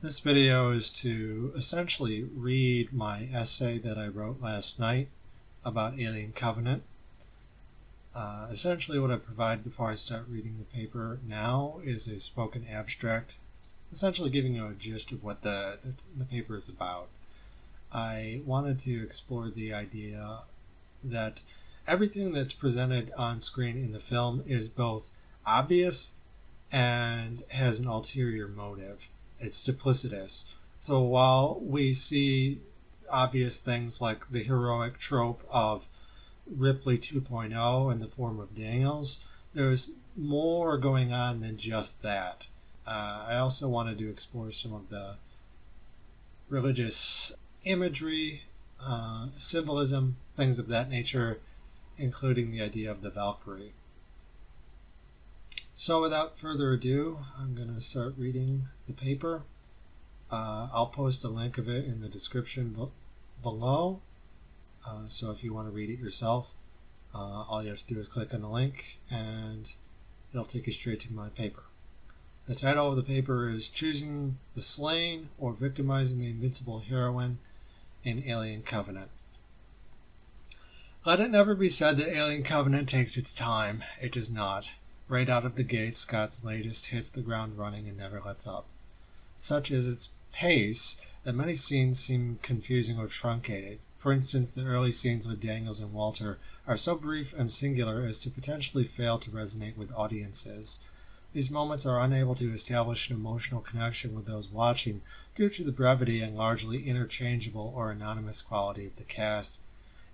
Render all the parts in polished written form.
This video is to essentially read my essay that I wrote last night about Alien Covenant. Essentially what I provide before I start reading the paper now is a spoken abstract, essentially giving you a gist of what the paper is about. I wanted to explore the idea that everything that's presented on screen in the film is both obvious and has an ulterior motive. It's duplicitous. So while we see obvious things like the heroic trope of Ripley 2.0 in the form of Daniels, there's more going on than just that. I also wanted to explore some of the religious imagery, symbolism, things of that nature, including the idea of the Valkyrie. So without further ado, I'm going to start reading the paper. I'll post a link of it in the description below, so if you want to read it yourself, all you have to do is click on the link and it'll take you straight to my paper. The title of the paper is Choosing the Slain or Victimizing the Invincible Heroine in Alien Covenant. Let it never be said that Alien Covenant takes its time. It does not. Right out of the gate, Scott's latest hits the ground running and never lets up. Such is its pace that many scenes seem confusing or truncated. For instance, the early scenes with Daniels and Walter are so brief and singular as to potentially fail to resonate with audiences. These moments are unable to establish an emotional connection with those watching due to the brevity and largely interchangeable or anonymous quality of the cast.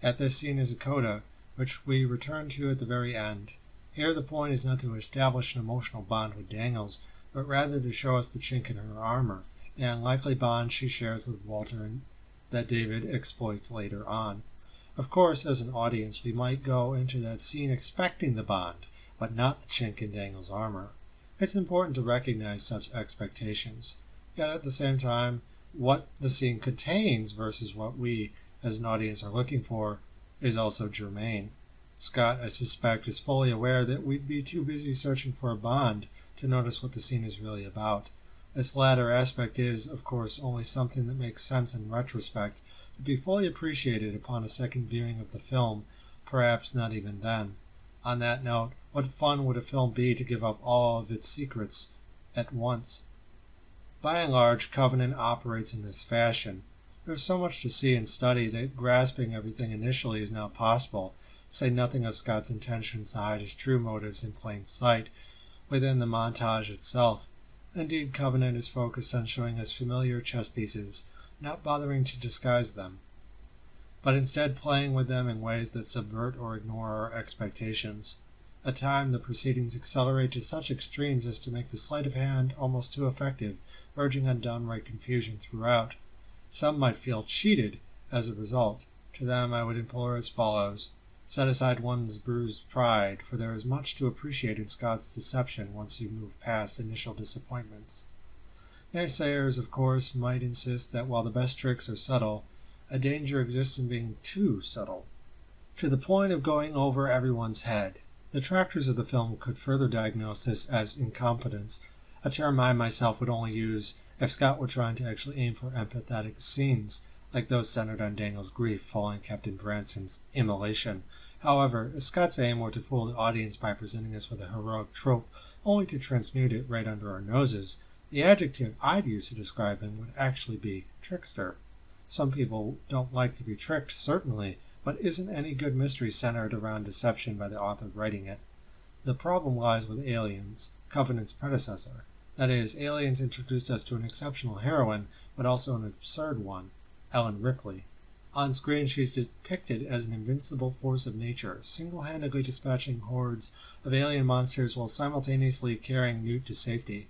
At this scene is a coda, which we return to at the very end. Here the point is not to establish an emotional bond with Daniels, but rather to show us the chink in her armor, the unlikely bond she shares with Walter and that David exploits later on. Of course, as an audience, we might go into that scene expecting the bond, but not the chink in Daniels' armor. It's important to recognize such expectations, yet at the same time, what the scene contains versus what we, as an audience, are looking for is also germane. Scott, I suspect, is fully aware that we'd be too busy searching for a bond to notice what the scene is really about. This latter aspect is, of course, only something that makes sense in retrospect, to be fully appreciated upon a second viewing of the film, perhaps not even then. On that note, what fun would a film be to give up all of its secrets at once? By and large, Covenant operates in this fashion. There's so much to see and study that grasping everything initially is not possible, say nothing of Scott's intentions to hide his true motives in plain sight within the montage itself. Indeed, Covenant is focused on showing us familiar chess pieces, not bothering to disguise them, but instead playing with them in ways that subvert or ignore our expectations. At times, the proceedings accelerate to such extremes as to make the sleight of hand almost too effective, verging on downright confusion throughout. Some might feel cheated as a result. To them I would implore as follows: set aside one's bruised pride, for there is much to appreciate in Scott's deception once you move past initial disappointments. Naysayers, of course, might insist that while the best tricks are subtle, a danger exists in being too subtle, to the point of going over everyone's head. Detractors of the film could further diagnose this as incompetence, a term I myself would only use if Scott were trying to actually aim for empathetic scenes, like those centered on Daniel's grief following Captain Branson's immolation. However, if Scott's aim were to fool the audience by presenting us with a heroic trope only to transmute it right under our noses, the adjective I'd use to describe him would actually be trickster. Some people don't like to be tricked, certainly, but isn't any good mystery centered around deception by the author writing it? The problem lies with Aliens, Covenant's predecessor. That is, Aliens introduced us to an exceptional heroine, but also an absurd one, Ellen Ripley. On screen, she's depicted as an invincible force of nature, single-handedly dispatching hordes of alien monsters while simultaneously carrying Newt to safety.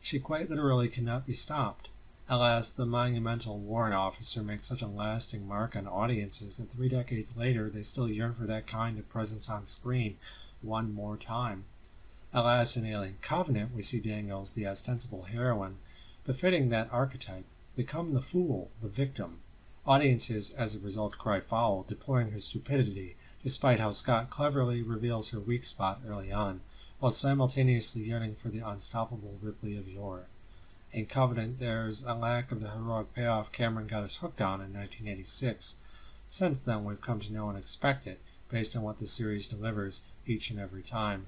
She quite literally cannot be stopped. Alas, the monumental warrant officer makes such a lasting mark on audiences that 3 decades later they still yearn for that kind of presence on screen one more time. Alas, in Alien Covenant, we see Daniels, the ostensible heroine, befitting that archetype, become the fool, the victim. Audiences, as a result, cry foul, deploring her stupidity, despite how Scott cleverly reveals her weak spot early on, while simultaneously yearning for the unstoppable Ripley of yore. In Covenant, there's a lack of the heroic payoff Cameron got us hooked on in 1986. Since then, we've come to know and expect it, based on what the series delivers each and every time.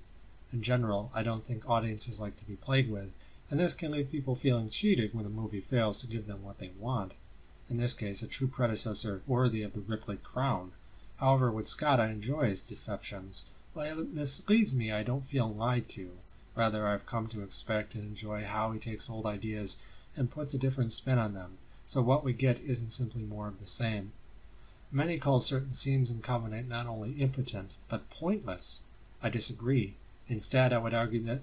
In general, I don't think audiences like to be played with, and this can leave people feeling cheated when a movie fails to give them what they want. In this case, a true predecessor worthy of the Ripley crown. However, with Scott, I enjoy his deceptions. While it misleads me, I don't feel lied to. Rather, I've come to expect and enjoy how he takes old ideas and puts a different spin on them, so what we get isn't simply more of the same. Many call certain scenes in Covenant not only impotent, but pointless. I disagree. Instead, I would argue that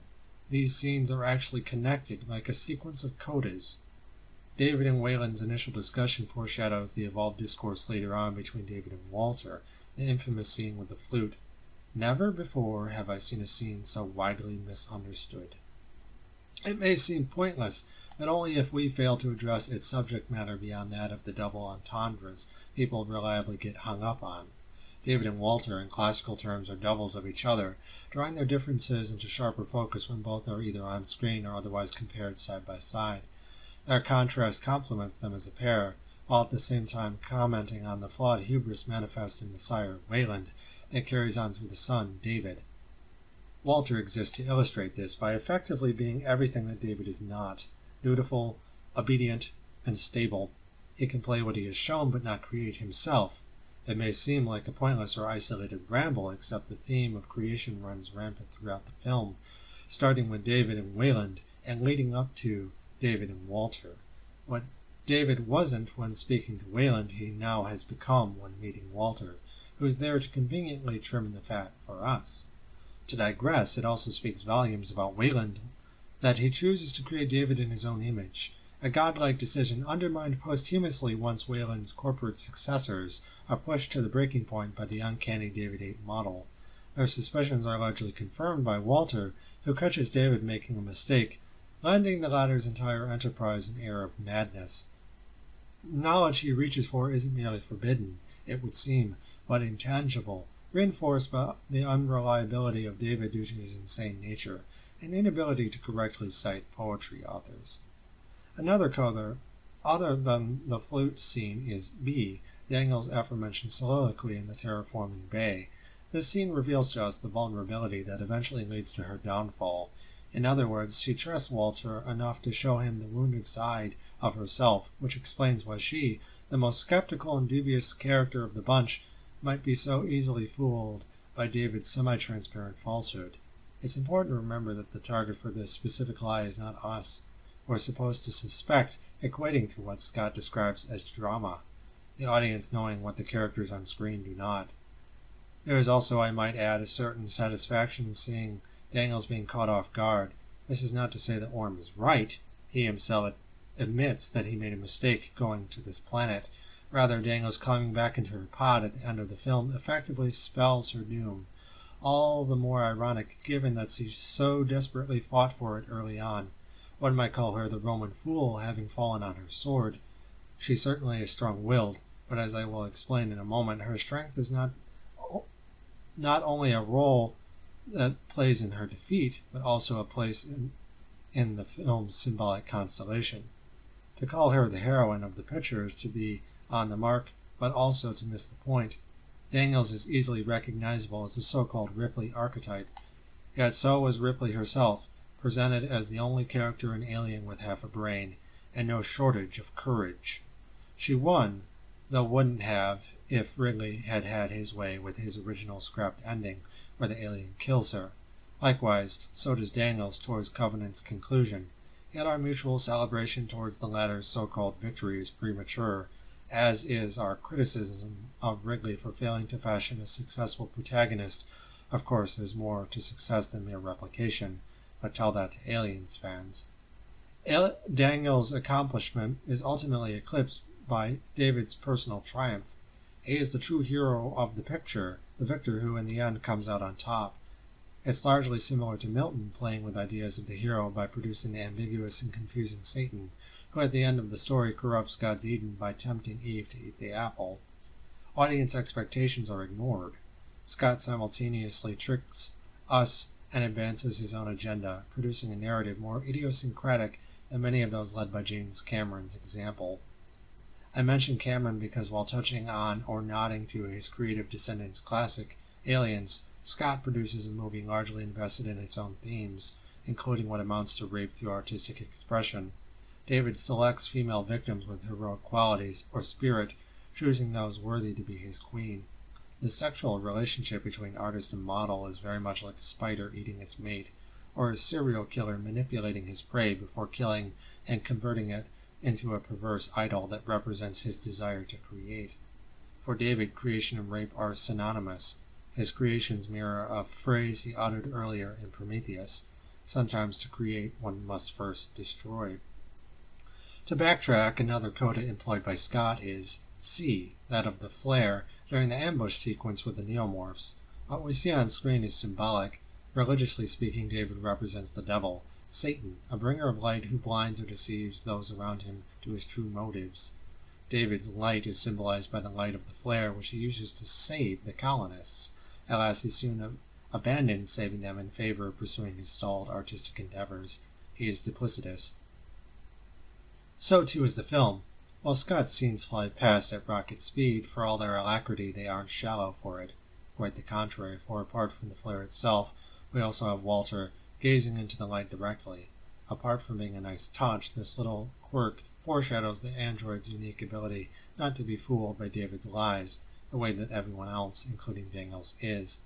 these scenes are actually connected, like a sequence of codas. David and Wayland's initial discussion foreshadows the evolved discourse later on between David and Walter, the infamous scene with the flute. Never before have I seen a scene so widely misunderstood. It may seem pointless, but only if we fail to address its subject matter beyond that of the double entendres people reliably get hung up on. David and Walter, in classical terms, are doubles of each other, drawing their differences into sharper focus when both are either on screen or otherwise compared side by side. Their contrast complements them as a pair, while at the same time commenting on the flawed hubris manifest in the sire, Wayland, that carries on through the son, David. Walter exists to illustrate this by effectively being everything that David is not: dutiful, obedient, and stable. He can play what he is shown, but not create himself. It may seem like a pointless or isolated ramble, except the theme of creation runs rampant throughout the film, starting with David and Wayland and leading up to David and Walter. What David wasn't when speaking to Wayland, he now has become when meeting Walter, who is there to conveniently trim the fat for us. To digress, it also speaks volumes about Wayland that he chooses to create David in his own image, a godlike decision undermined posthumously once Wayland's corporate successors are pushed to the breaking point by the uncanny David 8 model. Their suspicions are largely confirmed by Walter, who catches David making a mistake, lending the latter's entire enterprise an air of madness. Knowledge he reaches for isn't merely forbidden, it would seem, but intangible, reinforced by the unreliability of David due to his insane nature, and inability to correctly cite poetry authors. Another color, other than the flute scene, is B, Daniel's aforementioned soliloquy in the terraforming bay. This scene reveals to us the vulnerability that eventually leads to her downfall. In other words, she trusts Walter enough to show him the wounded side of herself, which explains why she, the most skeptical and dubious character of the bunch, might be so easily fooled by David's semi-transparent falsehood. It's important to remember that the target for this specific lie is not us. We're supposed to suspect, equating to what Scott describes as drama, the audience knowing what the characters on screen do not. There is also, I might add, a certain satisfaction in seeing Daniels being caught off guard. This is not to say that Orm is right. He himself admits that he made a mistake going to this planet. Rather, Daniels climbing back into her pod at the end of the film effectively spells her doom. All the more ironic given that she so desperately fought for it early on. One might call her the Roman fool, having fallen on her sword. She certainly is strong-willed, but as I will explain in a moment, her strength is not only a role that plays in her defeat, but also a place in the film's symbolic constellation. To call her the heroine of the picture is to be on the mark, but also to miss the point. Daniels is easily recognizable as the so-called Ripley archetype, yet so was Ripley herself, presented as the only character in Alien with half a brain, and no shortage of courage. She won, though wouldn't have if Ridley had had his way with his original scrapped ending, where the alien kills her. Likewise, so does Daniels towards Covenant's conclusion, yet our mutual celebration towards the latter's so-called victory is premature, as is our criticism of Ridley for failing to fashion a successful protagonist. Of course, there's more to success than mere replication, but tell that to Aliens fans. Daniel's accomplishment is ultimately eclipsed by David's personal triumph. He is the true hero of the picture, the victor who in the end comes out on top. It's largely similar to Milton playing with ideas of the hero by producing the ambiguous and confusing Satan, who at the end of the story corrupts God's Eden by tempting Eve to eat the apple. Audience expectations are ignored. Scott simultaneously tricks us and advances his own agenda, producing a narrative more idiosyncratic than many of those led by James Cameron's example. I mention Cameron because while touching on or nodding to his creative descendant's classic, Aliens, Scott produces a movie largely invested in its own themes, including what amounts to rape through artistic expression. David selects female victims with heroic qualities or spirit, choosing those worthy to be his queen. The sexual relationship between artist and model is very much like a spider eating its mate, or a serial killer manipulating his prey before killing and converting it into a perverse idol that represents his desire to create. For David, creation and rape are synonymous. His creations mirror a phrase he uttered earlier in Prometheus: sometimes to create one must first destroy. To backtrack, another coda employed by Scott is C, that of the flare, during the ambush sequence with the neomorphs. What we see on screen is symbolic. Religiously speaking, David represents the devil, Satan, a bringer of light who blinds or deceives those around him to his true motives. David's light is symbolized by the light of the flare, which he uses to save the colonists. Alas, he soon abandons saving them in favor of pursuing his stalled artistic endeavors. He is duplicitous. So too is the film. While Scott's scenes fly past at rocket speed, for all their alacrity they aren't shallow for it. Quite the contrary, for apart from the flare itself, we also have Walter gazing into the light directly. Apart from being a nice touch, this little quirk foreshadows the android's unique ability not to be fooled by David's lies, the way that everyone else, including Daniels, is.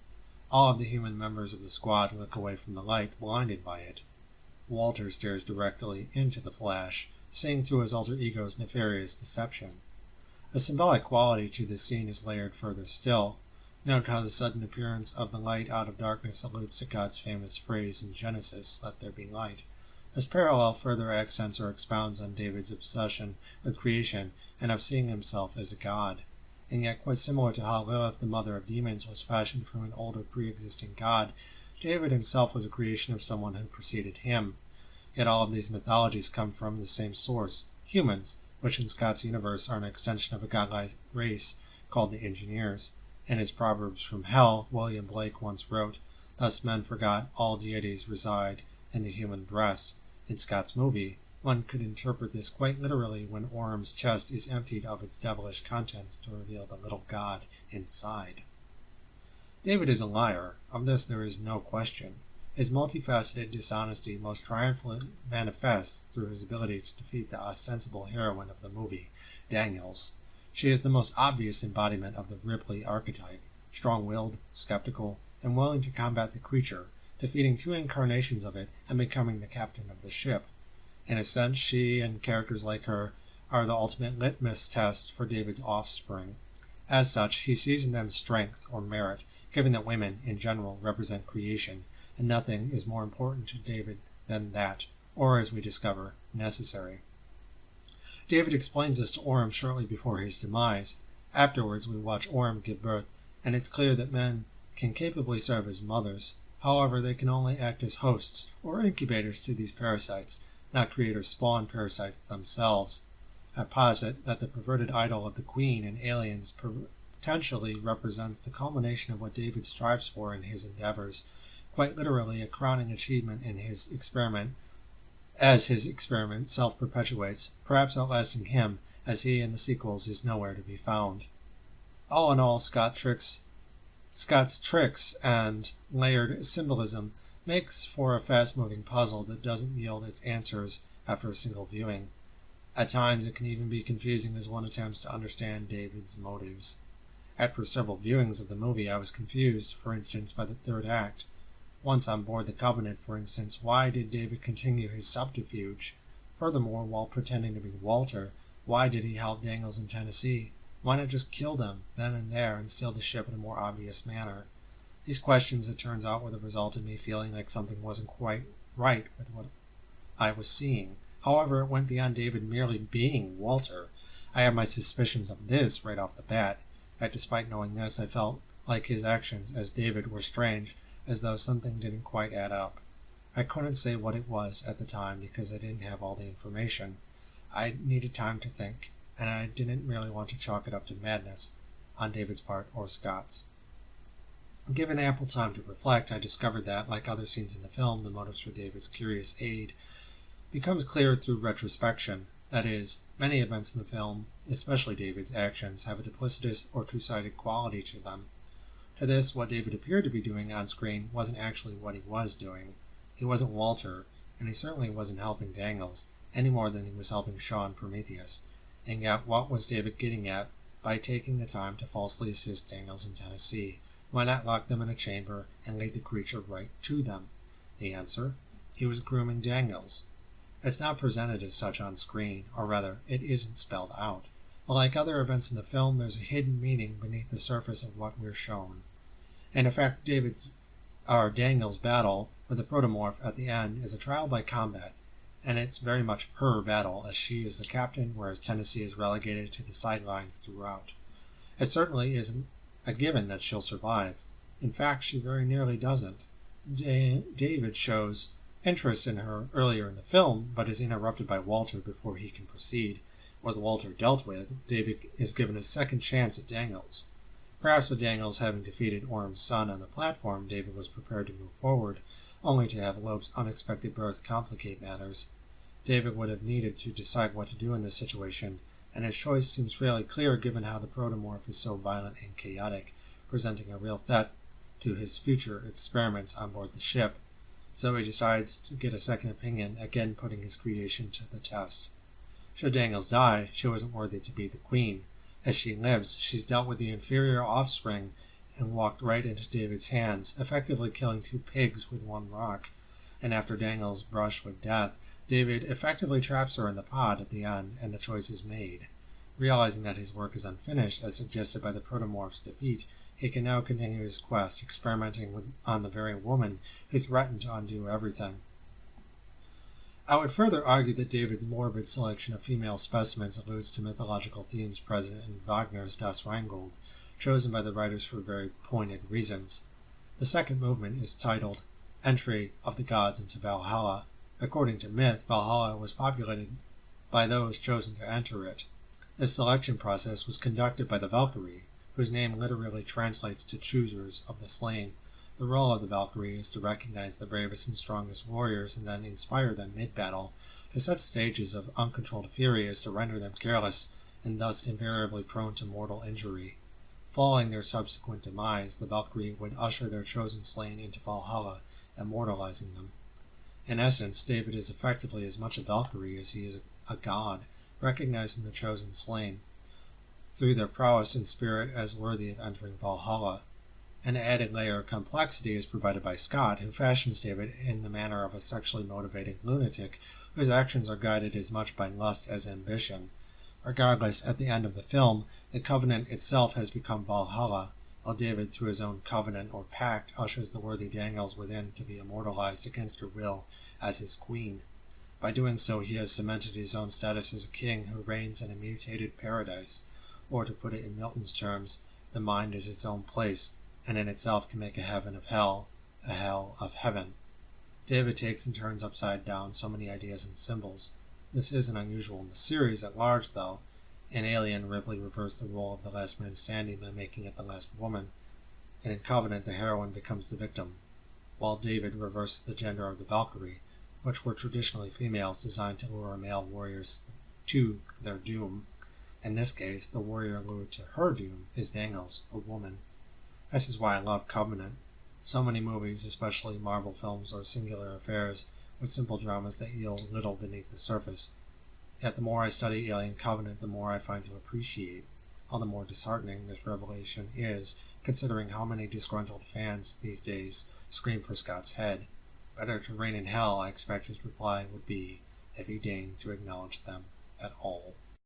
All of the human members of the squad look away from the light, blinded by it. Walter stares directly into the flash, seeing through his alter ego's nefarious deception. A symbolic quality to this scene is layered further still. Note how the sudden appearance of the light out of darkness alludes to God's famous phrase in Genesis, "Let there be light." This parallel further accents or expounds on David's obsession with creation and of seeing himself as a god. And yet, quite similar to how Lilith, the mother of demons, was fashioned from an older pre-existing god, David himself was a creation of someone who preceded him. Yet all of these mythologies come from the same source, humans, which in Scott's universe are an extension of a godlike race called the Engineers. In his Proverbs from Hell, William Blake once wrote, "Thus men forgot all deities reside in the human breast." In Scott's movie, one could interpret this quite literally when Orm's chest is emptied of its devilish contents to reveal the little god inside. David is a liar. Of this there is no question. His multifaceted dishonesty most triumphantly manifests through his ability to defeat the ostensible heroine of the movie, Daniels. She is the most obvious embodiment of the Ripley archetype, strong-willed, skeptical, and willing to combat the creature, defeating two incarnations of it and becoming the captain of the ship. In a sense, she and characters like her are the ultimate litmus test for David's offspring. As such, he sees in them strength or merit, given that women, in general, represent creation, and nothing is more important to David than that, or, as we discover, necessary. David explains this to Orm shortly before his demise. Afterwards, we watch Orm give birth, and it's clear that men can capably serve as mothers. However, they can only act as hosts or incubators to these parasites, not create or spawn parasites themselves. I posit that the perverted idol of the Queen in Aliens potentially represents the culmination of what David strives for in his endeavors, quite literally a crowning achievement in his experiment, as his experiment self-perpetuates, perhaps outlasting him, as he in the sequels is nowhere to be found. All in all, Scott's tricks and layered symbolism makes for a fast-moving puzzle that doesn't yield its answers after a single viewing. At times it can even be confusing as one attempts to understand David's motives. After several viewings of the movie I was confused, for instance, by the third act. Once on board the Covenant, for instance, why did David continue his subterfuge? Furthermore, while pretending to be Walter, why did he help Daniels in Tennessee? Why not just kill them, then and there, and steal the ship in a more obvious manner? These questions, it turns out, were the result of me feeling like something wasn't quite right with what I was seeing. However, it went beyond David merely being Walter. I had my suspicions of this right off the bat. Yet despite knowing this, I felt like his actions as David were strange, as though something didn't quite add up. I couldn't say what it was at the time because I didn't have all the information. I needed time to think, and I didn't really want to chalk it up to madness on David's part or Scott's. Given ample time to reflect, I discovered that, like other scenes in the film, the motives for David's curious aid becomes clear through retrospection. That is, many events in the film, especially David's actions, have a duplicitous or two-sided quality to them. To this, what David appeared to be doing on screen wasn't actually what he was doing. He wasn't Walter, and he certainly wasn't helping Daniels, any more than he was helping Sean Prometheus. And yet, what was David getting at by taking the time to falsely assist Daniels in Tennessee? Why not lock them in a chamber and lead the creature right to them? The answer: he was grooming Daniels. It's not presented as such on screen, or rather, it isn't spelled out. But like other events in the film, there's a hidden meaning beneath the surface of what we're shown. And in fact, Daniel's battle with the protomorph at the end is a trial by combat, and it's very much her battle, as she is the captain, whereas Tennessee is relegated to the sidelines throughout. It certainly isn't a given that she'll survive. In fact, she very nearly doesn't. David shows interest in her earlier in the film, but is interrupted by Walter before he can proceed. With Walter dealt with, David is given a second chance at Daniels. Perhaps with Daniels having defeated Orm's son on the platform, David was prepared to move forward, only to have Loeb's unexpected birth complicate matters. David would have needed to decide what to do in this situation, and his choice seems fairly clear given how the protomorph is so violent and chaotic, presenting a real threat to his future experiments on board the ship. So he decides to get a second opinion, again putting his creation to the test. Should Daniels die, she wasn't worthy to be the queen. As she lives, she's dealt with the inferior offspring and walked right into David's hands, effectively killing two pigs with one rock. And after Daniels' brush with death, David effectively traps her in the pod at the end, and the choice is made. Realizing that his work is unfinished, as suggested by the protomorph's defeat, he can now continue his quest, experimenting on the very woman who threatened to undo everything. I would further argue that David's morbid selection of female specimens alludes to mythological themes present in Wagner's Das Rheingold, chosen by the writers for very pointed reasons. The second movement is titled Entry of the Gods into Valhalla. According to myth, Valhalla was populated by those chosen to enter it. This selection process was conducted by the Valkyrie, whose name literally translates to choosers of the slain. The role of the Valkyrie is to recognize the bravest and strongest warriors and then inspire them mid-battle to such stages of uncontrolled fury as to render them careless and thus invariably prone to mortal injury. Following their subsequent demise, the Valkyrie would usher their chosen slain into Valhalla, immortalizing them. In essence, David is effectively as much a Valkyrie as he is a god, recognizing the chosen slain through their prowess and spirit as worthy of entering Valhalla. An added layer of complexity is provided by Scott, who fashions David in the manner of a sexually motivated lunatic whose actions are guided as much by lust as ambition. Regardless, at the end of the film, the covenant itself has become Valhalla, while David, through his own covenant or pact, ushers the worthy Daniels within to be immortalized against her will as his queen. By doing so, he has cemented his own status as a king who reigns in a mutated paradise, or to put it in Milton's terms, the mind is its own place, and in itself can make a heaven of hell, a hell of heaven. David takes and turns upside down so many ideas and symbols. This isn't unusual in the series at large, though. In Alien, Ripley reversed the role of the last man standing by making it the last woman, and in Covenant, the heroine becomes the victim, while David reverses the gender of the Valkyrie, which were traditionally females designed to lure male warriors to their doom. In this case, the warrior lured to her doom is Daniels, a woman. This is why I love Covenant. So many movies, especially Marvel films or singular affairs, with simple dramas that yield little beneath the surface. Yet the more I study Alien Covenant, the more I find to appreciate. All the more disheartening this revelation is, considering how many disgruntled fans these days scream for Scott's head. Better to reign in hell, I expect his reply would be, if he deigned to acknowledge them at all.